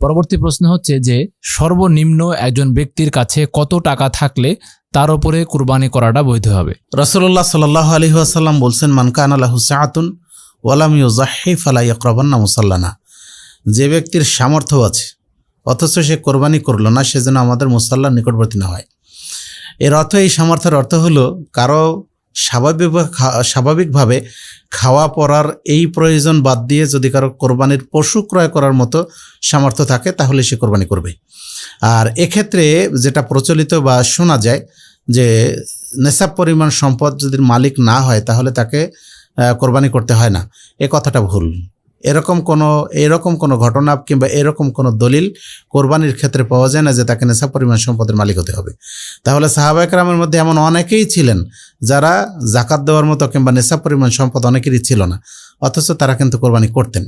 পরবর্তী প্রশ্ন হচ্ছে যে সর্বনিম্ন একজন ব্যক্তির কাছে কত টাকা থাকলে তার উপরে কুরবানি করাটা বৈধ হবে? রাসূলুল্লাহ সাল্লাল্লাহু আলাইহি ওয়াসাল্লাম বলছেন, মান কানা লাহু সাআতুন ওয়া লাম ইউযাহি ফালা ইয়াকরাবান্না মুসাল্লানা। যে ব্যক্তির সামর্থ্য আছে অথচ সে কোরবানি করলো না, সেজন্য আমাদের মুসাল্লার নিকটবর্তী না হয়। এর অর্থ, এই সামর্থ্যের অর্থ হলো কারো স্বাভাবিকভাবে খাওয়া পরার এই প্রয়োজন বাদ দিয়ে যদি কারো কোরবানির পশু ক্রয় করার মতো সামর্থ্য থাকে তাহলে সে কোরবানি করবে। আর এক্ষেত্রে যেটা প্রচলিত বা শোনা যায় যে নেশাব পরিমাণ সম্পদ যদি মালিক না হয় তাহলে তাকে কোরবানি করতে হয় না, এ কথাটা ভুল। এরকম কোনো ঘটনা কিংবা এরকম কোনো দলিল কোরবানির ক্ষেত্রে পাওয়া যায় না যে তাকে নেশাব পরিমাণ সম্পদের মালিক হতে হবে। তাহলে সাহাবায়ে কেরামের মধ্যে এমন অনেকেই ছিলেন যারা জাকাত দেওয়ার মতো কিংবা নেশাব পরিমাণ সম্পদ অনেকেরই ছিল না, অথচ তারা কিন্তু কোরবানি করতেন।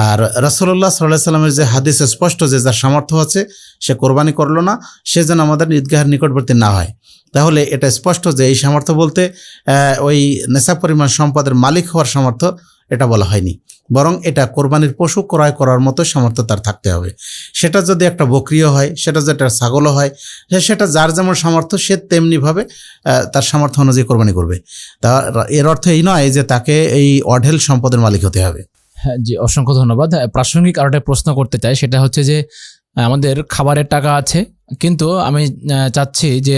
আর রাসূলুল্লাহ সাল্লাল্লাহু আলাইহি ওয়াসাল্লামের যে হাদিস স্পষ্ট যে যার সামর্থ্য আছে সে কোরবানি করলো না, সে যেন আমাদের ঈদগাহের নিকটবর্তী না হয়। তাহলে এটা স্পষ্ট যে এই সামর্থ্য বলতে ওই নেশাব পরিমাণ সম্পদের মালিক হওয়ার সামর্থ্য এটা বলা হয়নি, বরং এটা কোরবানির পশু ক্রয় করার মতো সামর্থ্য তার থাকতে হবে। সেটা যদি একটা বকরিও হয়, সেটা যদি একটা ছাগলও হয়, সেটা যার যেমন সামর্থ্য সে তেমনিভাবে তার সামর্থ্য অনুযায়ী কোরবানি করবে। তা এর অর্থ এই নয় যে তাকে এই অঢেল সম্পদের মালিক হতে হবে। হ্যাঁ জি, অসংখ্য ধন্যবাদ। প্রাসঙ্গিক আরেকটা প্রশ্ন করতে চাই, সেটা হচ্ছে যে আমাদের খাবারের টাকা আছে, কিন্তু আমি চাচ্ছি যে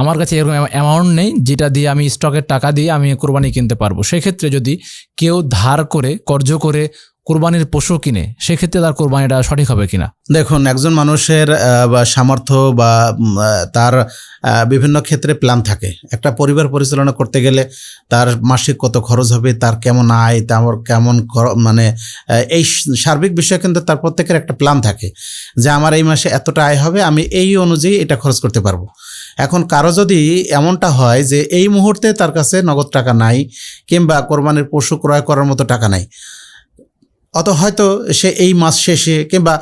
আমার কাছে এরকম অ্যামাউন্ট নেই যেটা দিয়ে আমি স্টকের টাকা দিয়ে আমি কোরবানি কিনতে পারবো। সেক্ষেত্রে যদি কেউ ধার করে কর্জ করে কোরবানির পশু কিনে, সেক্ষেত্রে তার কোরবানিটা সঠিক হবে কিনা? দেখুন, একজন মানুষের সামর্থ্য বা তার বিভিন্ন ক্ষেত্রে প্ল্যান থাকে। একটা পরিবার পরিচালনা করতে গেলে তার মাসিক কত খরচ হবে, তার কেমন আয়, তার কেমন মানে এই সার্বিক বিষয়ে কিন্তু তার প্রত্যেকের একটা প্ল্যান থাকে যে আমার এই মাসে এতটা আয় হবে, আমি এই অনুযায়ী এটা খরচ করতে পারবো। এখন কারো যদি এমনটা হয় যে এই মুহূর্তে তার কাছে নগদ টাকা নাই কিংবা কোরবানির পশু ক্রয় করার মতো টাকা নাই, অত হয়তো সে এই মাস শেষে কিংবা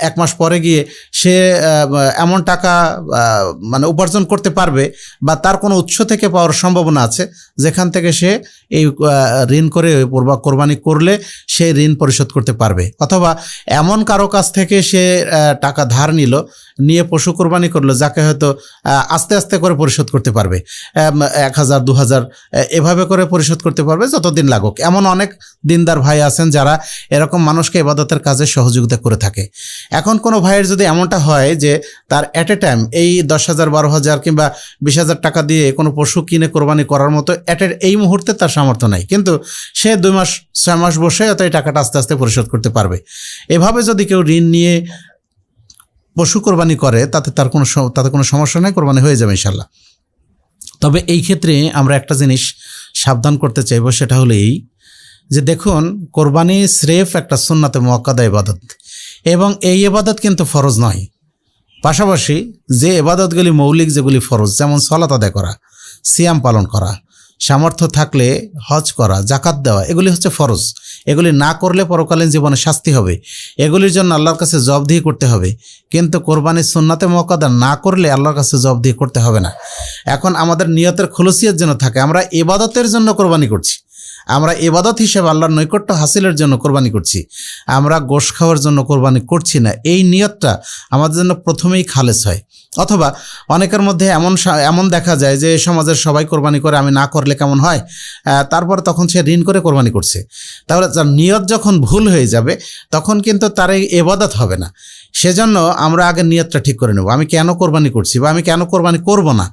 এক মাস পরে গিয়ে সে এমন টাকা মানে উপার্জন করতে পারবে বা তার কোনো উৎস থেকে পাওয়ার সম্ভাবনা আছে যেখান থেকে সে এই ঋণ করে কোরবানি করলে সে ঋণ পরিশোধ করতে পারবে। অথবা এমন কারো কাছ থেকে সে টাকা ধার নিয়ে পশু কোরবানি করলো যাকে হয়তো আস্তে আস্তে করে পরিশোধ করতে পারবে, 1000 2000 এভাবে করে পরিশোধ করতে পারবে যতদিন লাগুক। এমন অনেক দিনদার ভাই আছেন যারা এরকম মানুষকে ইবাদতের কাজে সহযোগিতা করে থাকে। এখন কোনো ভাইয়ের যদি এমনটা হয় যে তার অ্যাট এ টাইম এই 10,000 12,000 কিংবা 20,000 টাকা দিয়ে কোনো পশু কিনে কোরবানি করার মতো এই মুহূর্তে তার সামর্থ্য নাই, কিন্তু সে 2 মাস 6 মাস বসে হয়তো এই টাকাটা আস্তে আস্তে পরিশোধ করতে পারবে। এভাবে যদি কেউ ঋণ নিয়ে পশু কোরবানি করে তাতে কোনো সমস্যা নেই, কোরবানি হয়ে যাবে ইনশাল্লাহ। তবে এই ক্ষেত্রে আমরা একটা জিনিস সাবধান করতে চাইব, সেটা হলো এই যে দেখুন, কোরবানি স্রেফ একটা সুন্নাতে মুআক্কাদা ইবাদত এবং এই ইবাদত কিন্তু ফরজ নয়। পাশাপাশি যে ইবাদতগুলি মৌলিক, যেগুলি ফরজ, যেমন সালাত আদায় করা, সিয়াম পালন করা, সামর্থ্য থাকলে হজ করা, জাকাত দেওয়া, এগুলি হচ্ছে ফরজ। এগুলি না করলে পরকালীন জীবনে শাস্তি হবে, এগুলির জন্য আল্লাহর কাছে জবাবদিহি করতে হবে। কিন্তু কোরবানির সুন্নাতে মুআক্কাদা না করলে আল্লাহর কাছে জবাবদিহি করতে হবে না। এখন আমাদের নিয়তের খুলুসিয়ত যেন থাকে, আমরা ইবাদতের জন্য কোরবানি করছি, আমরা ইবাদত হিসেবে আল্লাহর নৈকট্য হাসিলের জন্য কোরবানি করছি, আমরা গোশ খাওয়ার জন্য কোরবানি করছি না। এই নিয়তটা আমাদের জন্য প্রথমেই খালেস হয়। অথবা অনেকের মধ্যে এমন দেখা যায় যে সমাজের সবাই কোরবানি করে, আমি না করলে কেমন হয়, তারপর তখন সে ঋণ করে কোরবানি করছে। তাহলে তার নিয়ত যখন ভুল হয়ে যাবে তখন কিন্তু তার এই ইবাদত হবে না। সেজন্য আমরা আগে নিয়তটা ঠিক করে নেব, আমি কেন কোরবানি করছি বা আমি কেন কোরবানি করব না,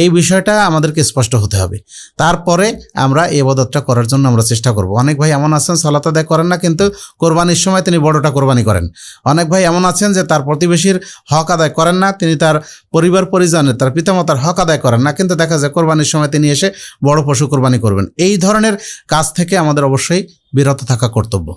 এই বিষয়টা আমাদেরকে স্পষ্ট হতে হবে। তারপরে আমরা ইবাদতটা করার জন্য আমরা চেষ্টা করব। অনেক ভাই এমন আছেন সালাত আদায় করেন না, কিন্তু কোরবানির সময় তিনি বড়টা কোরবানি করেন। অনেক ভাই এমন আছেন যে তার প্রতিবেশীর হক আদায় করেন না, তিনি তার পরিবার পরিজনের, তার পিতামাতার হক আদায় করেন না, কিন্তু দেখা যায় কোরবানির সময় তিনি এসে বড় পশু কোরবানি করবেন। এই ধরনের কাজ থেকে আমাদের অবশ্যই বিরত থাকা কর্তব্য।